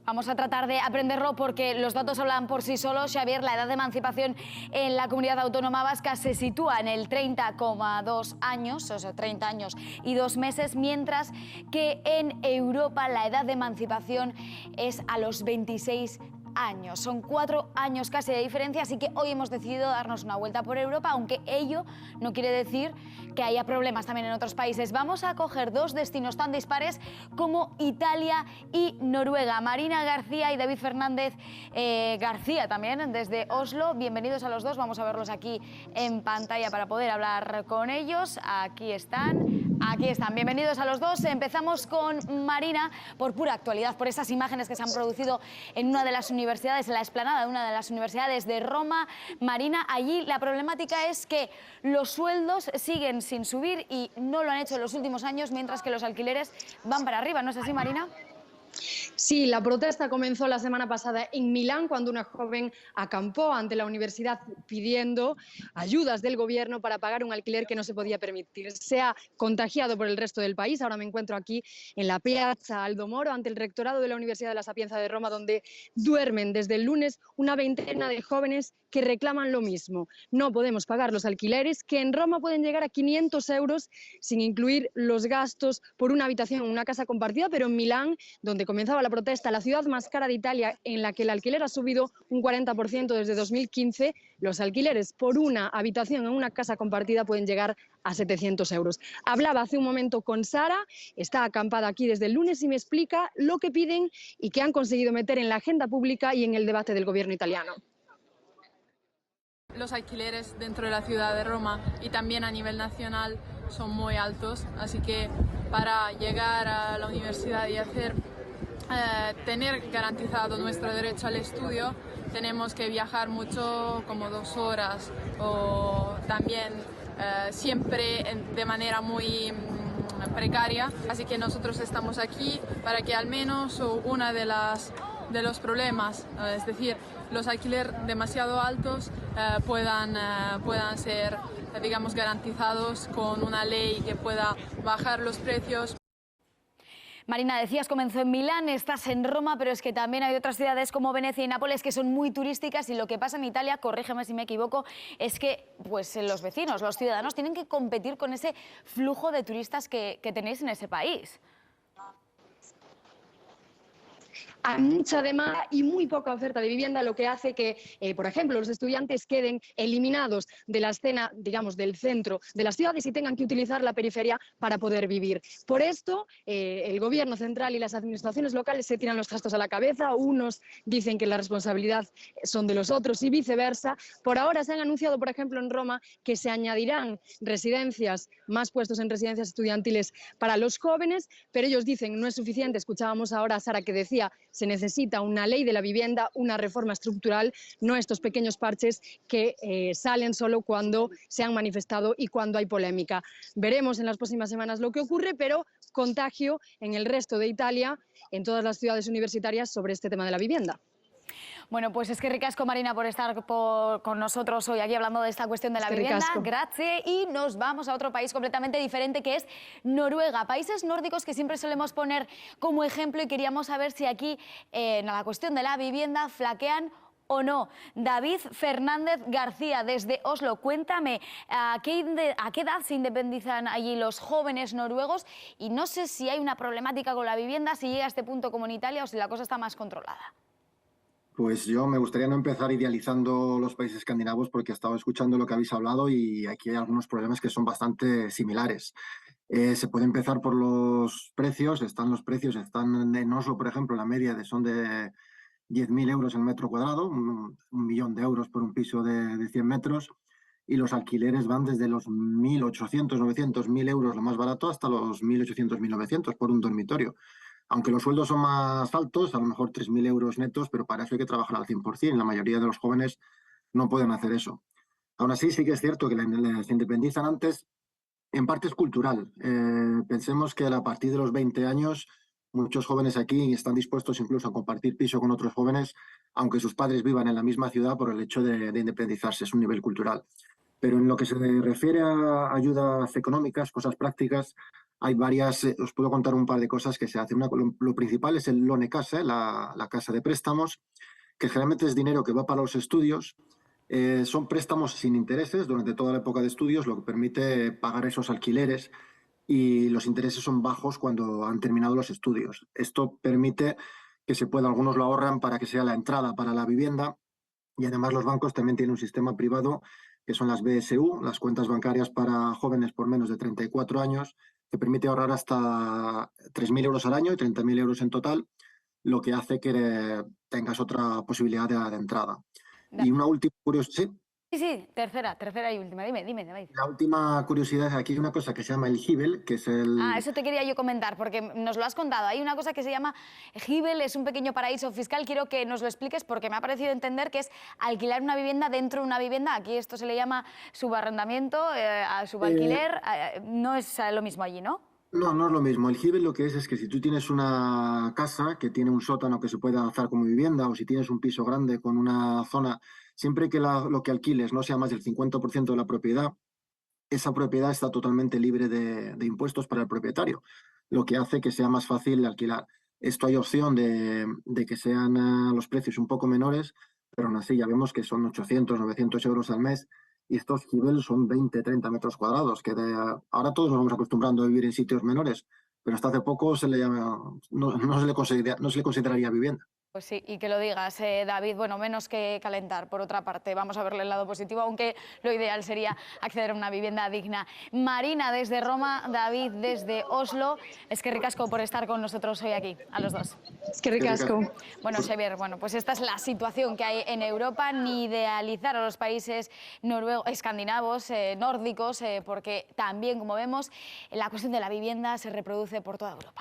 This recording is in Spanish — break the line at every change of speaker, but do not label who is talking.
Vamos a tratar de aprenderlo porque los datos hablan por sí solos. Xavier, la edad de emancipación en la comunidad autónoma vasca se sitúa en el 30,2 años, o sea, 30 años y 2 meses, mientras que en Europa la edad de emancipación es a los 26 años. Son 4 años casi de diferencia, así que hoy hemos decidido darnos una vuelta por Europa, aunque ello no quiere decir que haya problemas también en otros países. Vamos a coger dos destinos tan dispares como Italia y Noruega. Marina García y David Fernández García también desde Oslo. Bienvenidos a los dos. Vamos a verlos aquí en pantalla para poder hablar con ellos. Aquí están. Aquí están. Bienvenidos a los dos. Empezamos con Marina por pura actualidad, por esas imágenes que se han producido en una de las universidades, en la explanada de una de las universidades de Roma. Marina, allí la problemática es que los sueldos siguen sin subir y no lo han hecho en los últimos años, mientras que los alquileres van para arriba. ¿No es así, Marina?
Sí, la protesta comenzó la semana pasada en Milán, cuando una joven acampó ante la universidad pidiendo ayudas del gobierno para pagar un alquiler que no se podía permitir. Se ha contagiado por el resto del país. Ahora me encuentro aquí en la Piazza Aldo Moro, ante el rectorado de la Universidad de la Sapienza de Roma, donde duermen desde el lunes una veintena de jóvenes que reclaman lo mismo. No podemos pagar los alquileres, que en Roma pueden llegar a 500 euros, sin incluir los gastos por una habitación en una casa compartida, pero en Milán, donde comenzaba la protesta, la ciudad más cara de Italia, en la que el alquiler ha subido un 40% desde 2015, los alquileres por una habitación en una casa compartida pueden llegar a 700 euros. Hablaba hace un momento con Sara, está acampada aquí desde el lunes y me explica lo que piden y que han conseguido meter en la agenda pública y en el debate del gobierno italiano.
Los alquileres dentro de la ciudad de Roma y también a nivel nacional son muy altos, así que para llegar a la universidad y tener garantizado nuestro derecho al estudio, tenemos que viajar mucho, como 2 horas, o también siempre de manera muy precaria. Así que nosotros estamos aquí para que al menos una de los problemas, es decir, los alquileres demasiado altos, puedan ser, digamos, garantizados con una ley que pueda bajar los precios.
Marina, decías, comenzó en Milán, estás en Roma, pero es que también hay otras ciudades como Venecia y Nápoles que son muy turísticas, y lo que pasa en Italia, corrígeme si me equivoco, es que pues, los vecinos, los ciudadanos, tienen que competir con ese flujo de turistas que tenéis en ese país.
Hay mucha demanda y muy poca oferta de vivienda, lo que hace que, por ejemplo, los estudiantes queden eliminados de la escena, digamos, del centro de las ciudades y tengan que utilizar la periferia para poder vivir. Por esto, el gobierno central y las administraciones locales se tiran los trastos a la cabeza. Unos dicen que la responsabilidad son de los otros y viceversa. Por ahora se han anunciado, por ejemplo, en Roma, que se añadirán residencias, más puestos en residencias estudiantiles para los jóvenes, pero ellos dicen no es suficiente. Escuchábamos ahora a Sara que decía se necesita una ley de la vivienda, una reforma estructural, no estos pequeños parches que salen solo cuando se han manifestado y cuando hay polémica. Veremos en las próximas semanas lo que ocurre, pero contagio en el resto de Italia, en todas las ciudades universitarias, sobre este tema de la vivienda.
Bueno, pues es que ricasco, Marina, por estar con nosotros hoy aquí hablando de esta cuestión de la vivienda. Gracias. Y nos vamos a otro país completamente diferente, que es Noruega. Países nórdicos que siempre solemos poner como ejemplo, y queríamos saber si aquí en la cuestión de la vivienda flaquean o no. David Fernández García, desde Oslo, cuéntame a qué edad se independizan allí los jóvenes noruegos, y no sé si hay una problemática con la vivienda, si llega a este punto como en Italia o si la cosa está más controlada.
Pues yo me gustaría no empezar idealizando los países escandinavos, porque he estado escuchando lo que habéis hablado y aquí hay algunos problemas que son bastante similares. Se puede empezar por los precios. Están en Oslo, por ejemplo, la media son de 10.000 euros el metro cuadrado, un millón de euros por un piso de 100 metros, y los alquileres van desde los 1.800, 900, 1.000 euros lo más barato, hasta los 1.800, 1.900 por un dormitorio. Aunque los sueldos son más altos, a lo mejor 3.000 euros netos, pero para eso hay que trabajar al 100%. La mayoría de los jóvenes no pueden hacer eso. Aún así, sí que es cierto que se independizan antes. En parte es cultural. Pensemos que a partir de los 20 años, muchos jóvenes aquí están dispuestos incluso a compartir piso con otros jóvenes, aunque sus padres vivan en la misma ciudad, por el hecho de independizarse. Es un nivel cultural. Pero en lo que se refiere a ayudas económicas, cosas prácticas, hay varias, os puedo contar un par de cosas que se hacen. Lo principal es el Loan Casa, la casa de préstamos, que generalmente es dinero que va para los estudios. Son préstamos sin intereses durante toda la época de estudios, lo que permite pagar esos alquileres y los intereses son bajos cuando han terminado los estudios. Esto permite que se pueda, algunos lo ahorran para que sea la entrada para la vivienda y además los bancos también tienen un sistema privado que son las BSU, las cuentas bancarias para jóvenes por menos de 34 años, que permite ahorrar hasta 3.000 euros al año y 30.000 euros en total, lo que hace que tengas otra posibilidad de entrada. Y una última curiosidad, ¿sí?
Sí, tercera y última. Dime, David.
La última curiosidad, aquí hay una cosa que se llama el Gibel, que es el...
Eso te quería yo comentar, porque nos lo has contado. Hay una cosa que se llama Gibel, es un pequeño paraíso fiscal. Quiero que nos lo expliques porque me ha parecido entender que es alquilar una vivienda dentro de una vivienda. Aquí esto se le llama subarrendamiento, subalquiler. No es lo mismo allí, ¿no?
No, no es lo mismo. El Gibel lo que es que si tú tienes una casa que tiene un sótano que se puede adaptar como vivienda o si tienes un piso grande con una zona, siempre que lo que alquiles no sea más del 50% de la propiedad, esa propiedad está totalmente libre de impuestos para el propietario, lo que hace que sea más fácil de alquilar. Esto hay opción de que sean los precios un poco menores, pero aún así ya vemos que son 800, 900 euros al mes y estos Gibel son 20, 30 metros cuadrados, que ahora todos nos vamos acostumbrando a vivir en sitios menores, pero hasta hace poco no se le consideraría vivienda.
Pues sí, y que lo digas, David, bueno, menos que calentar, por otra parte, vamos a verle el lado positivo, aunque lo ideal sería acceder a una vivienda digna. Marina desde Roma, David desde Oslo, es que ricasco por estar con nosotros hoy aquí, a los dos.
Es que ricasco.
Bueno, Xavier, pues esta es la situación que hay en Europa, ni idealizar a los países escandinavos, nórdicos, porque también, como vemos, la cuestión de la vivienda se reproduce por toda Europa.